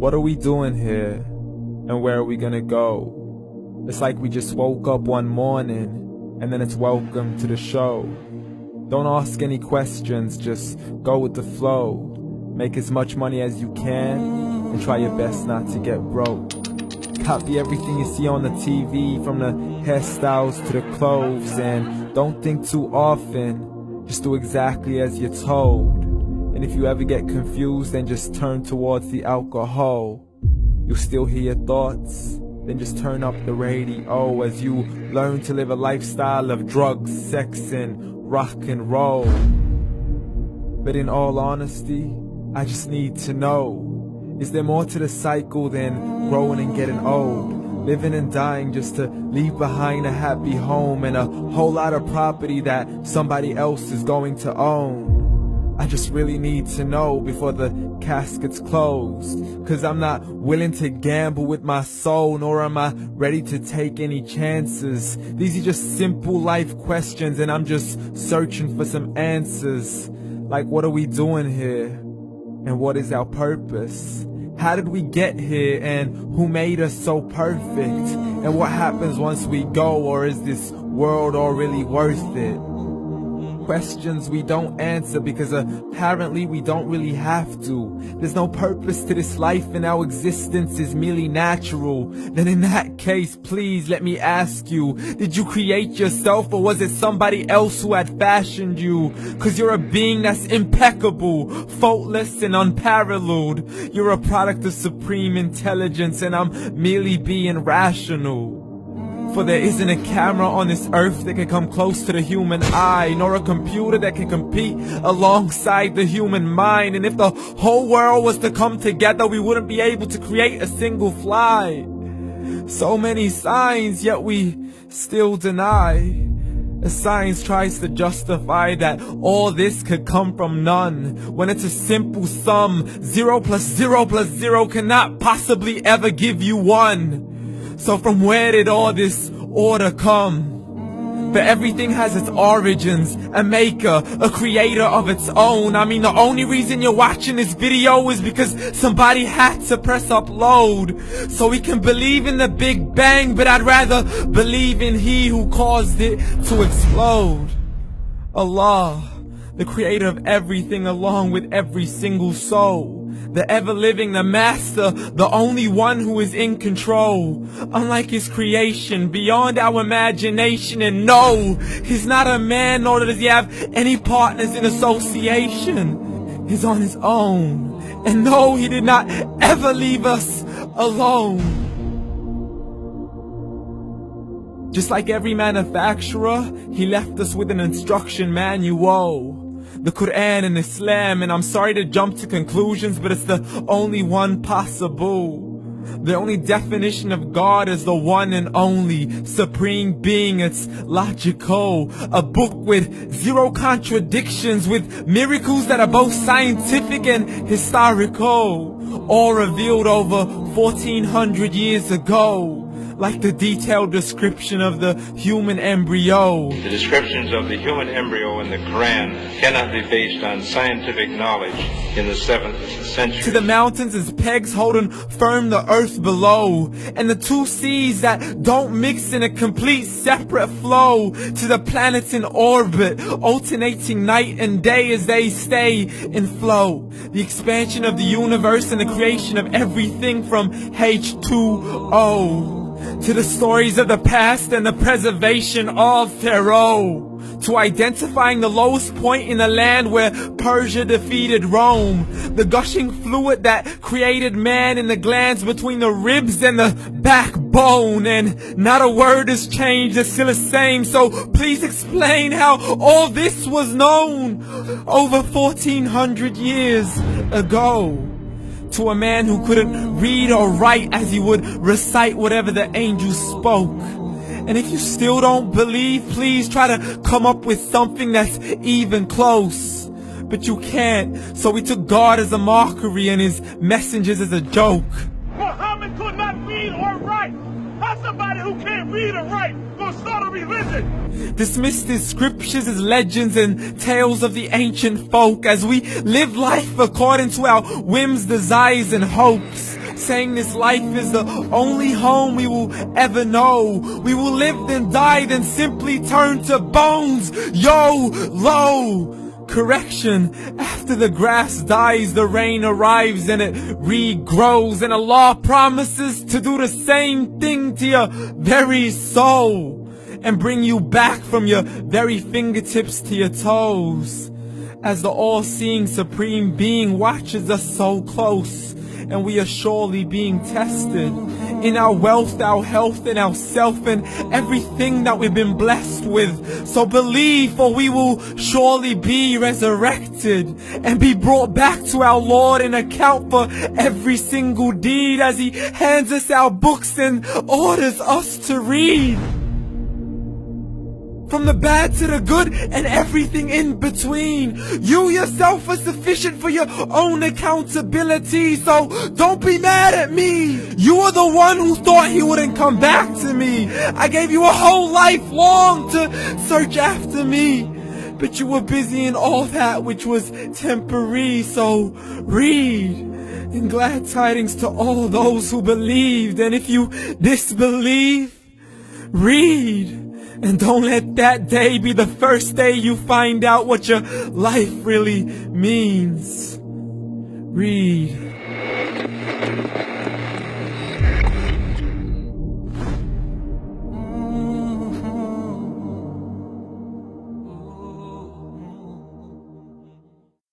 What are we doing here? And where are we gonna go? It's like we just woke up one morning, and then it's welcome to the show. Don't ask any questions, just go with the flow. Make as much money as you can, and try your best not to get broke. Copy everything you see on the TV, from the hairstyles to the clothes, and don't think too often, just do exactly as you're told. And if you ever get confused, then just turn towards the alcohol. You'll still hear your thoughts, then just turn up the radio as you learn to live a lifestyle of drugs, sex, and rock and roll. But in all honesty, I just need to know, is there more to the cycle than growing and getting old? Living and dying just to leave behind a happy home and a whole lot of property that somebody else is going to own. I just really need to know before the casket's closed, 'cause I'm not willing to gamble with my soul, nor am I ready to take any chances. These are just simple life questions, and I'm just searching for some answers. Like, what are we doing here? And what is our purpose? How did we get here, and who made us so perfect? And what happens once we go, or is this world all really worth it? Questions we don't answer because apparently we don't really have to. There's no purpose to this life and our existence is merely natural. Then in that case, please let me ask you, did you create yourself, or was it somebody else who had fashioned you? 'Cause you're a being that's impeccable, faultless and unparalleled. You're a product of supreme intelligence, and I'm merely being rational. For there isn't a camera on this earth that can come close to the human eye, nor a computer that can compete alongside the human mind. And if the whole world was to come together, we wouldn't be able to create a single fly. So many signs, yet we still deny. The science tries to justify that all this could come from none, when it's a simple sum. 0 plus 0 plus 0 cannot possibly ever give you 1. So from where did all this order come? For everything has its origins, a maker, a creator of its own. I mean, the only reason you're watching this video is because somebody had to press upload, so we can believe in the Big Bang, but I'd rather believe in He who caused it to explode. Allah, the creator of everything, along with every single soul. The ever-living, the master, the only one who is in control. Unlike his creation, beyond our imagination. And no, he's not a man, nor does he have any partners in association. He's on his own. And no, he did not ever leave us alone. Just like every manufacturer, he left us with an instruction manual. The Quran and Islam, and I'm sorry to jump to conclusions, but it's the only one possible. The only definition of God is the one and only supreme being. It's logical, a book with 0 contradictions, with miracles that are both scientific and historical, all revealed over 1400 years ago. Like the detailed description of the human embryo. The descriptions of the human embryo in the Quran cannot be based on scientific knowledge in the 7th century. To the mountains as pegs holding firm the earth below, and the 2 seas that don't mix in a complete separate flow. To the planets in orbit, alternating night and day as they stay in flow. The expansion of the universe and the creation of everything from H2O. To the stories of the past and the preservation of Pharaoh. To identifying the lowest point in the land where Persia defeated Rome. The gushing fluid that created man in the glands between the ribs and the backbone. And not a word has changed, it's still the same. So please explain how all this was known over 1400 years ago. To a man who couldn't read or write, as he would recite whatever the angels spoke. And if you still don't believe, please try to come up with something that's even close. But you can't, so we took God as a mockery and his messengers as a joke. Muhammad could not read or write. How somebody who can't read or write gonna start a religion? Dismissed his scriptures as legends and tales of the ancient folk, as we live life according to our whims, desires, and hopes. saying this life is the only home we will ever know. We will live then die, then simply turn to bones. YOLO! Correction, after the grass dies, the rain arrives and it regrows, and Allah promises to do the same thing to your very soul and bring you back from your very fingertips to your toes, as the all-seeing supreme being watches us so close, and we are surely being tested in our wealth, our health, and our self, and everything that we've been blessed with. So believe, for we will surely be resurrected and be brought back to our Lord and account for every single deed, as He hands us our books and orders us to read. From the bad to the good and everything in between. You yourself are sufficient for your own accountability, so don't be mad at me. You are the one who thought He wouldn't come back to me. I gave you a whole life long to search after me, but you were busy in all that which was temporary. So read, and glad tidings to all those who believed. And if you disbelieve, read. And don't let that day be the first day you find out what your life really means. Read.